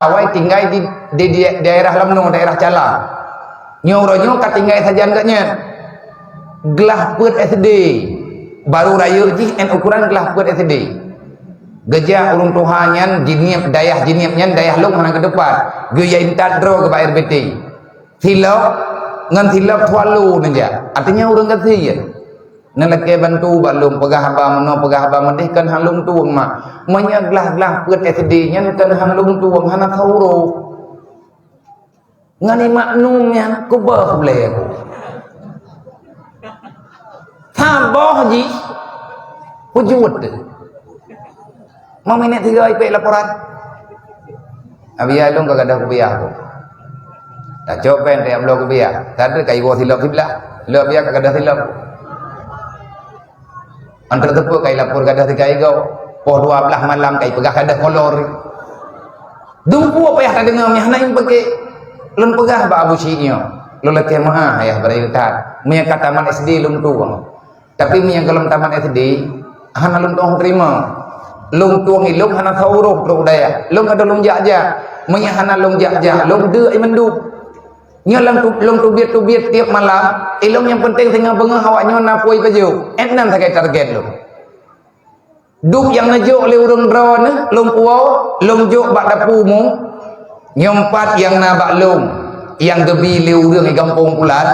awai tinggal di daerah lemno, daerah Cala. Nyoronyo katinggal saja enggaknya. Gelah put SD. Baru raya ji en ukuran gelah put SD. Gejak ulung tuhannya jiniap jiniapnya dayah long mana ke depan. Gaya intat dro ke Pak RBT. Silap ngan silap tualu nanja. Artinya orang kata ya. Nalake bantu balum pegah haba meno pegah haba medih kan halung tuang mak. Menyaglah-glah put SD nya kan halung tuang hana sauro. Ngani maknumnya ku boleh aku. Taboh ji. Wujud. Mau minit 3 IP laporan. Abia long kagak ada kubiah aku. Tak copen te amlo kubiah. Tadi kai go silap siblah. Lo biar kagak ada silap. Antara tepuk kai lapor gadah 3 go. Poh 12 malam kai pegah gadah kolor. Dumpu apa ya tadi ngam yang naik pakai lun pegah ba abu sinyo. Lo leke mah ya berayutan. Mia kataman SD lun tuang. Tapi mia kalau taman SD hana lun tuang terima. Lung tuang ilung hana sauruh pro daya. Lung ada lung jaja. Mia hana lung jaja. Lung de mendup. Nya lung tubiat tiap malam. Ilung yang penting tengah bengah awaknya napoi baju. Enam sakai target lu. Dup yang najuk oleh urang drone, lung puau, lung juk bak dapumu. Nyompat yang nabak lung. Yang gebi le urang di kampung pulan.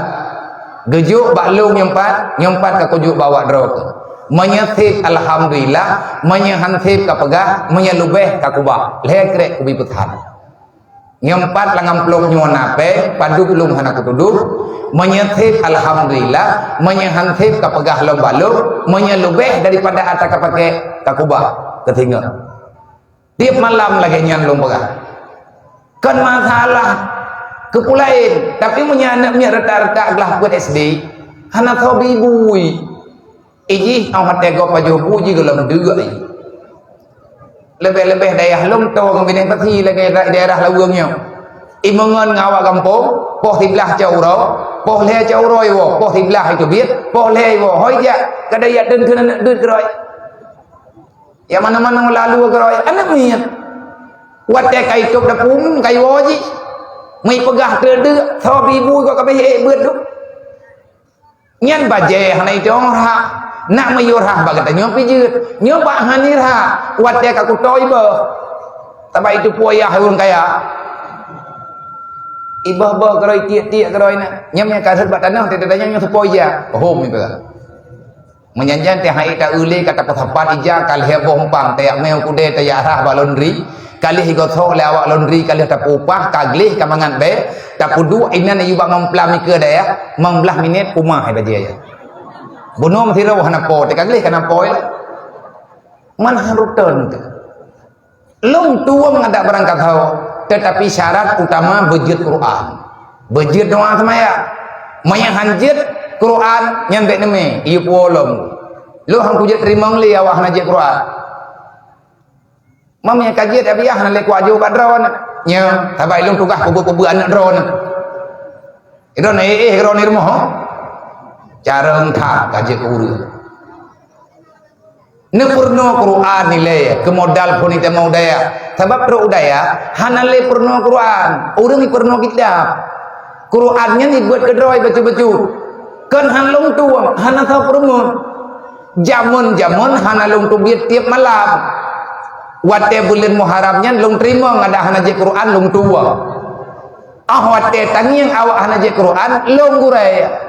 Gejuk bak lung nyompat ka kujuk bawa drone. Menyethip alhamdulillah, menyahansip ka pegah, menyelubeh ka kubah. Lekrek kubi puthan. Nyompat langam plong nyuan ape, paduk lung hana kutuduk. Menyethip alhamdulillah, menyahansip ka pegah lom baluk, menyelubeh daripada atas ka pakai ka kubah ketinggal. Tiap malam lagi nyan lung pegah. Kan masalah kepulain, tapi menyanaknya reta-reta gelah buat SD. Hana thobi bui. Iji awak tego paju puji gelam dua ini. Lebih-lebih daya lom to ngabine pati lagi daerah lawangnya. Imongan ngawak kampung, poh tiblah cauro, poh le cauro yo, poh tiblah itu biat, poh le yo, hoi ja, kadaya den kena duit geroy. Ya mana-mana lalu geroy, anak mian. Wate kai tok dapum kai woji. Mai pegah terde, thobi bui kok kabeh beut tu. Nyan baje hana itu ora. Nak mayurah bagata nyo pijit nyo ba hanirha wate ka kutoy ba taba itu poyah urang kaya ibah ba karoi tiak karoi na nyam nya kasat batanah te dadanya nyo sepoya hom itu menyanjan te hai ta ule kata pathapat ija kal heboh pang te meo kude te yarah balondri kali higot ho le awak laundry kali ta upah kaglih ka mangan be ta pudu inan ayu ba memplami ke daya 15 minit umah hai baje ya bunuh mesti rawah napo te kaglih kana poil man harutan te lung tuang ada berangkat hau tetapi syarat utama bejit Quran bejit doa semaya maya hanjit Quran nyampe neme ieu polong lu hang kujit rimong li awah najik Quran mamnya kajiat abiah na le kuaju ka drone nya tabai lung tugah kubu anak drone idon drone irmoh cara engkau kaji keurus nepurno Quran nilai kemodal pun itu mau daya sebab pro daya hanale purno Quran orang ni purno kitab Qurannya ni buat kedoi baca-baca kan hanlung tuang hana tahu purno jamun hanalung tu biar tiap malam wate bulan Muharramnya lung terima ngada hana je Quran lung tuang wate tangiang awak hana je Quran lung gurai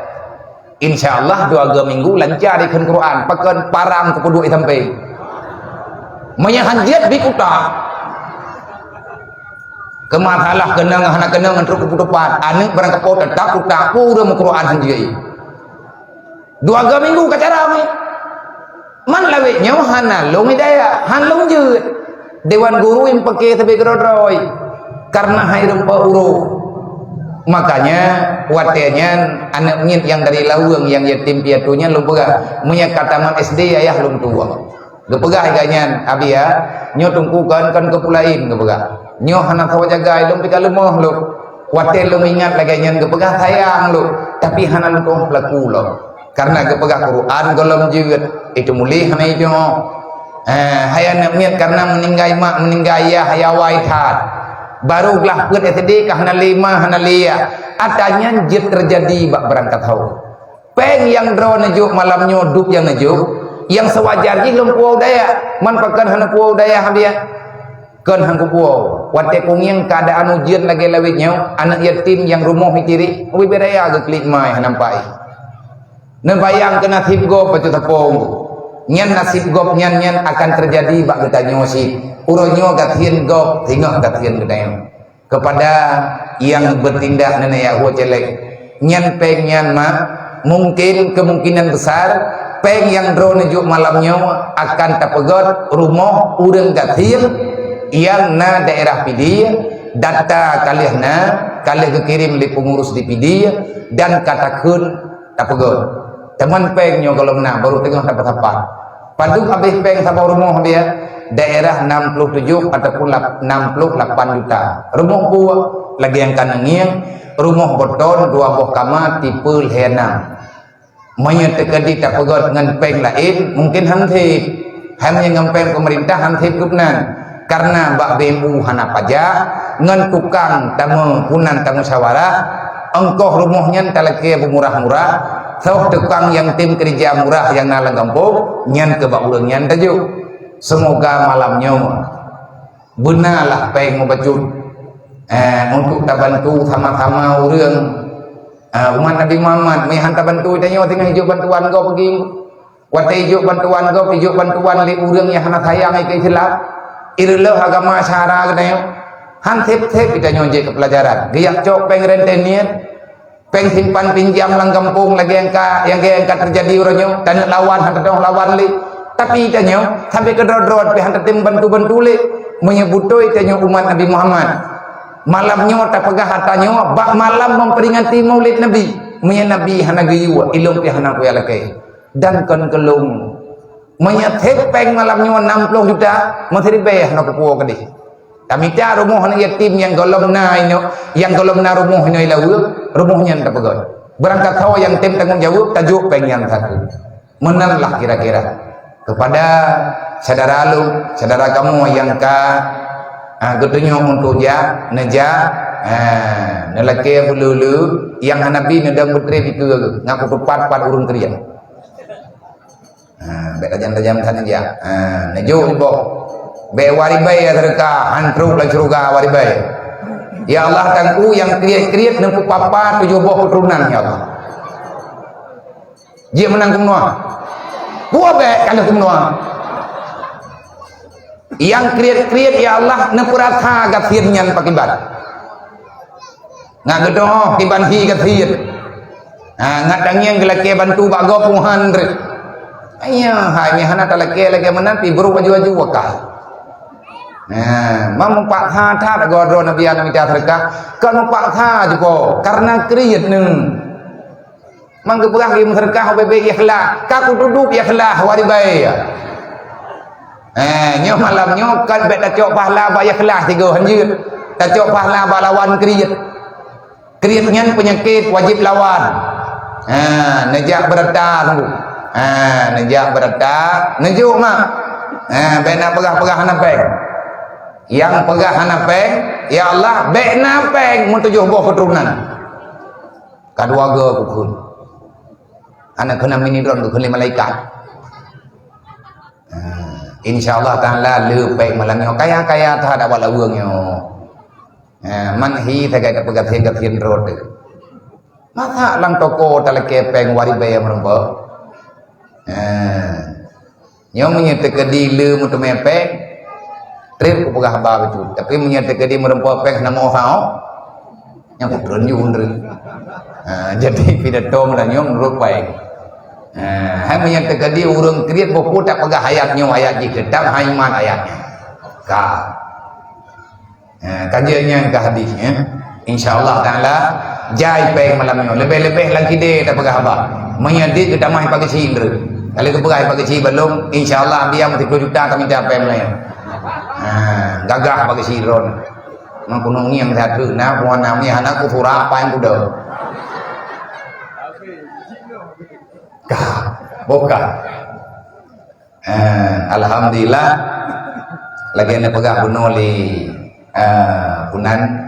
InsyaAllah 2 minggu lancar ikan Quran pakan parang kepudu sampai menyahanjiat bikuta kemasalah kenang hana kenang antara keputupan anak barang kepau tetap kuta pura Quran hanjiat 2 minggu kacarami man lawe nyawa hana long hidayah han long jut dewan guru yang pakai sampai kerodroy karena hai rumpah uruh makanya watenya anak nyit yang dari lawang yang yatim piatunya lu pegah punya kataman SD ayah lum tua gepegah ganyan abi ya nyo tungkukan kan kepulain gepegah nyo hana tawa jaga lum pika lemoh lu wate lu ingat lagi nyan gepegah sayang lu tapi hana lu tuh pelaku lu karena gepegah Quran golom jeut itu mulih hana itu haya nak miat karena meninggai mak meninggai ayah haya waihat barulah pun tadi kahna lima hana lia adanya jid terjadi bak berangkat haul peng yang draw nejuk malam nyoduk yang nejuk yang sewajarnya belum puau daya manfaatkan hana puau daya habia kan hang puau wate kungiang keadaan ujian lagi lawitnya anak yatim yang rumah hitiri wi beraya ke klik mai nampai nembayang kena tibgo pacu tepung nyan nasib gop nyan akan terjadi bak kita nyosi uronyo gathien gop tinggal gathien gedayang kepada yang bertindak nenek ya celek nyan peng nyan ma mungkin kemungkinan besar peng yang draw nejuk malamnya akan tapegot rumah urang gathien yang na daerah pidi data kalihna kalih kekirim li pengurus di pidi dan katakeun tapegot teman pengnya kalau menang baru tengah dapat apa paduk habis peng sama rumah dia daerah 67 ataupun 68 juta rumah gua lagi yang kanangiang rumah beton 2 buah kamar tipe L6 menyetekadi tak pegot dengan peng lain mungkin hantip hanya ngempeng pemerintah hantip gubnan karena bak BMU hana pajak ngan tukang tamu punan tamu syawarah engkau rumahnya talake murah-murah so tukang yang tim kerja murah yang nalang kampung nyan ke bak urang nyan tajuk semoga malamnya benarlah peng membacut untuk tak bantu sama-sama urang umat Nabi Muhammad mai hantar bantu tanya tengah hijau bantuan kau pergi wate hijau bantuan kau hijau bantuan li urang yang hana sayang ke Islam irleuh agama syara katanya hantip-tip kita nyonje ke pelajaran giyak cok peng rentenian peng simpan pinjam lang kampung lagi yang terjadi urangnya dan lawan hantar lawan li tapi tanya sampai ke drod pe hantar tim bantu-bantu li menyebutoi tanya umat Nabi Muhammad malamnya tak pegah hatanya bak malam memperingati maulid Nabi menya Nabi hana gayuwa ilung pi hana kuya lakai dan kon kelung menyetep peng malamnya 60 juta masih bayar nak puo kadi kami ta rumah hana yatim yang golong na ino yang golong na rumah ino ilawu rumahnya tak pegah berangkat hawa yang tim tanggung jawab tajuk peng yang satu menanlah kira-kira kepada saudara lu saudara kamu yang getunya untuk ja neja nelake bululu yang hanabi nedang putri itu ngaku tepat urung krian bek tajam-tajam sana dia nejo ibo be waribai ya terka hantruk la curuga waribai ya Allah tangku yang kriat nempu papa 7 buah keturunan ya Allah dia menang kumnoa gua be kalau kumnoa yang kriat ya Allah nepurata gathirnyan pakibat ngak gedoh kibanhi gathir ngak dangiang gelake bantu bago puhan ayah hai hana talake lagi menanti buru baju-baju wakah mempak tha godro nabi anu mita terka kan mempak tha juga karena kriat neng mangke purah ki terka bebe ikhlas ka duduk ikhlas waribai nyo malam nyo kan bet cok pahala ba ikhlas tiga hanjir cok pahala ba lawan kriatnya penyakit wajib lawan nejak berata tunggu nejak berata nejuk mak bena pegah-pegah hanapeng yang pegah hanapeng ya Allah bena peng mun 7 buah keturunan kadua ge kukun anak kena minidron ke malaikat insyaallah taala lepek malamnya kaya-kaya tak ada wala uangnya manhi tagai pegat-pegat road masa lang toko talake peng waribai merempo yang menyetekadi le mutu mepek trip ku pegah ba betul tapi menyetekadi merempo peng nama hao yang putron yundre jadi pidato melanyong rupai hai menyetekadi urang kriat boku tak pegah hayatnya ayat diketam haiman ayatnya ka kajiannya ke hadisnya insyaallah taala jai peng malamnya lebih-lebih lagi dia tak pegah ba menyedi kita mah pagi sindre kalau ke pegah pagi si belum insyaallah dia mesti 10 juta kami dapat melayan gagah pagi siron mang kuno ngiang satu na puan namanya anak ku surah apa yang kuda bukan alhamdulillah lagi ane pegah bunoli punan